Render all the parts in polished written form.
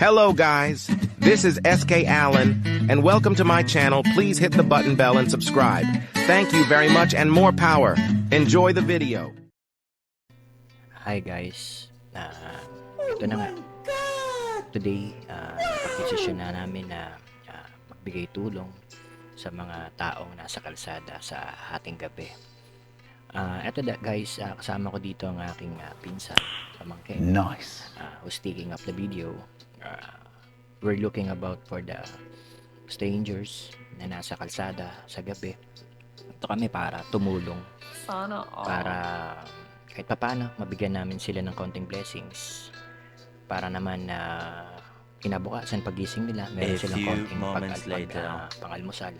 Hello guys, this is SK Allen, and welcome to my channel. Please hit the button bell and subscribe. Thank you very much and more power. Enjoy the video. Hi guys, ito na nga. Today, napag-desisyon na namin na magbigay tulong sa mga taong nasa kalsada sa ating gabi. Ito guys, kasama ko dito ang aking pinsan, pamangkin. Nice. Who's taking up the video. We're looking about for the strangers na nasa kalsada sa gabi. Ito kami para tumulong. Sana all. Para kahit papaano mabigyan namin sila ng konting blessings para naman na kinabukasan pagising nila meron silang konting pangalmusal,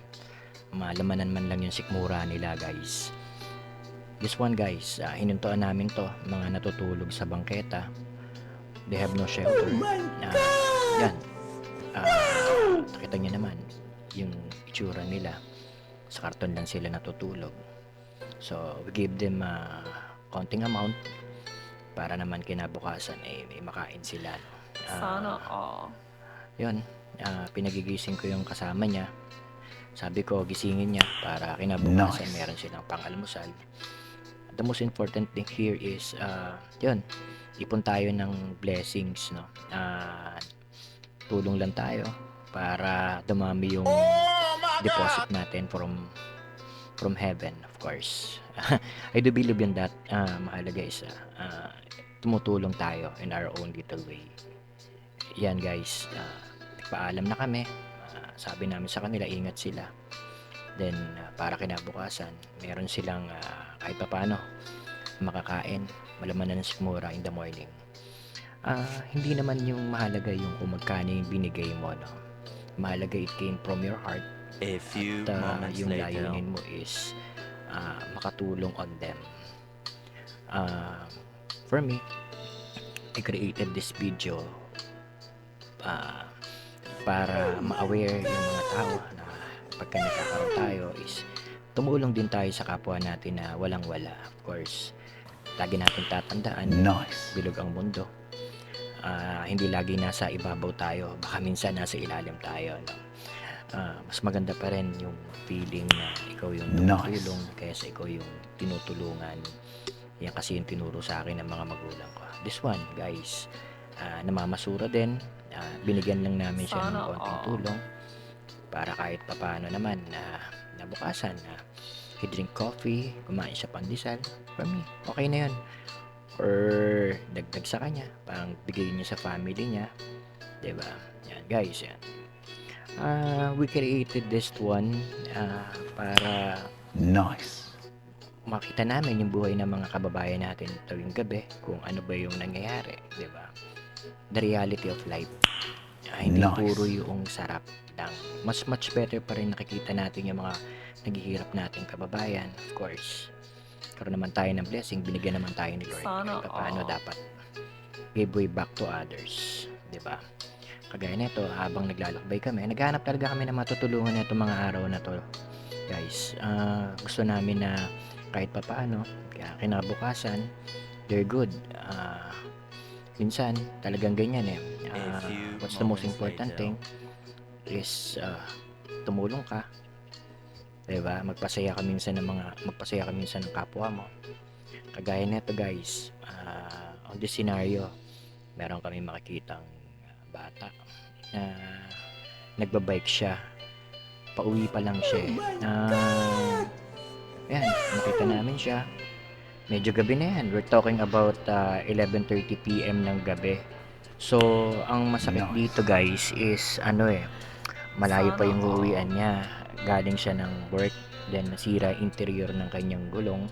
malamanan man lang yung sikmura nila guys. This one guys, hinuntuan namin to, mga natutulog sa bangketa, they have no shelter. Yan, nakita nyo naman yung itsura nila, sa karton lang sila natutulog. So we gave them konting amount para naman kinabukasan may makain sila. Sana all. Yun, pinagigising ko yung kasama niya. Sabi ko gisingin niya para kinabukasan meron silang pang-almusal. The most important thing here is yun, ipon tayo ng blessings, no? Tulong lang tayo para dumami yung deposit natin from heaven, of course. I do believe in that. Mahalaga is tumutulong tayo in our own little way. Yan guys, paalam na kami. Sabi namin sa kanila ingat sila. Then para kinabukasan meron silang kahit pa paano makakain, malamanan ng sikmura in the morning. Hindi naman yung mahalaga yung kung magkano yung binigay mo, no? Mahalaga it came from your heart. A few at moments yung later. layunin mo is makatulong on them. For me, I created this video para ma-aware yung mga tao na pagka nagkakaroon tayo is tumulong din tayo sa kapwa natin na walang-wala. Of course, lagi natin tatandaan, bilog ang mundo. Hindi lagi nasa ibabaw tayo, baka minsan nasa ilalim tayo, no? Mas maganda pa rin yung feeling na ikaw yung tumutulong kaysa ikaw yung tinutulungan. Yan kasi yung tinuro sa akin ng mga magulang ko. This one guys, namamasura din, binigyan lang namin siya ng konting tulong para kahit papaano naman nabukasan he drink coffee, kumain siya pandesal. For me, okay na yun. Or dagdag sa kanya, parang bigay niya sa family niya, diba? Yan guys, yan. We created this one para makita namin yung buhay ng mga kababayan natin tuwing gabi, kung ano ba yung nangyayari, diba? The reality of life. Hindi puro yung sarap lang. Much better pa rin nakikita natin yung mga naghihirap nating kababayan. Of course, karoon naman tayo ng blessing, binigyan naman tayo ni Lord. Sana Paano dapat give way back to others, diba? Kagaya nito, habang naglalakbay kami, naghahanap talaga kami ng matutulungan na itong mga araw na to guys. Gusto namin na kahit papaano kinabukasan they're good. Minsan talagang ganyan what's the most important thing is tumulong ka, diba? Magpasaya ka minsan ng kapwa mo. Kagaya nito guys, on this scenario meron kami makikitang bata na nagbabike siya, pauwi pa lang siya yan, nakita namin siya. Medyo gabi na yan, we're talking about 11:30 PM ng gabi. So ang masakit dito guys is malayo pa yung uuwian niya, galing siya ng work, then nasira interior ng kanyang gulong.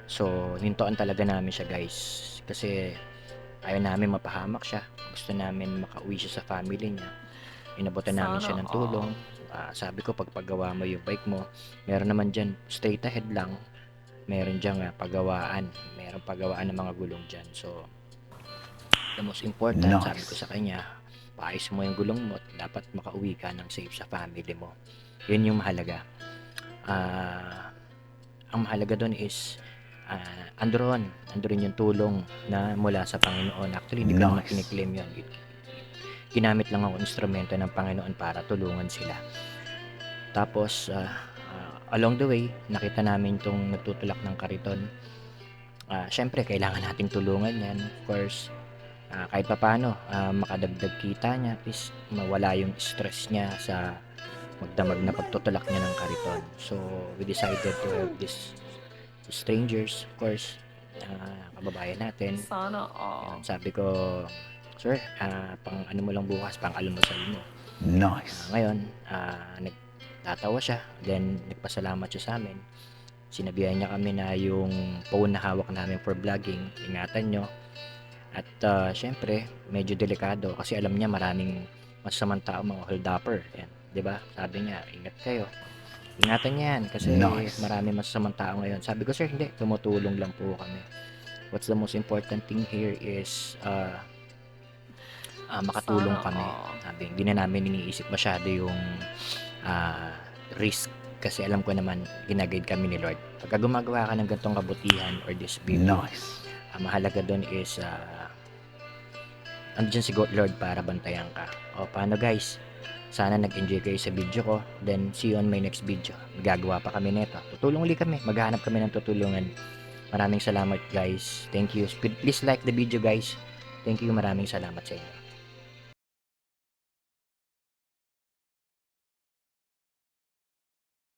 So hintuan talaga namin siya guys, kasi ayaw namin mapahamak siya, gusto namin makauwi siya sa family niya. Inabutan namin siya ng tulong. Sabi ko pagpagawa mo yung bike mo, meron naman dyan straight ahead lang, meron dyan pagawaan ng mga gulong dyan. So the most important, sabi ko sa kanya, paayos mo yung gulong mo, dapat makauwi ka ng safe sa family mo. Yun yung mahalaga. Ang mahalaga doon is andron yung tulong na mula sa Panginoon. Actually, hindi ko naman kiniklaim yun. ginamit lang ako instrumento ng Panginoon para tulungan sila. Tapos, along the way, nakita namin itong nagtutulak ng kariton. Syempre, kailangan nating tulungan yan. Of course, kahit papaano, makadagdag kita niya, at least mawala yung stress niya sa magdamag na pagtutulak niya ng kariton. So, we decided to help these strangers, of course, kababayan natin. Sana all. Ayun, sabi ko, sir, pang ano mo lang bukas, pang almusal mo. Nice. Ngayon, nagtatawa siya, then nagpasalamat siya sa amin. Sinabihan niya kami na yung phone na hawak namin for vlogging, ingatan nyo. At syempre, medyo delikado kasi alam niya maraming masasamang tao, mga hold-upper. Yan, 'di ba? Sabi niya, ingat kayo. Ingatan niya yan kasi Nice. maraming masasamang tao ngayon. Sabi ko, sir, hindi, tumutulong lang po kami. What's the most important thing here is makatulong Sana kami. all. Sabi, hindi na namin iniisip masyado yung risk kasi alam ko naman ginaguide kami ni Lord. Pagka gumagawa ka ng ganitong kabutihan or this video, Nice. mahalaga doon is andyan si Lord para bantayan ka. O paano guys? Sana nag-enjoy kayo sa video ko. Then see you on my next video. Magagawa pa kami nito. Tutulong ulit kami. Maghahanap kami ng tutulungan. Maraming salamat guys. Thank you. Please like the video guys. Thank you. Maraming salamat sa inyo.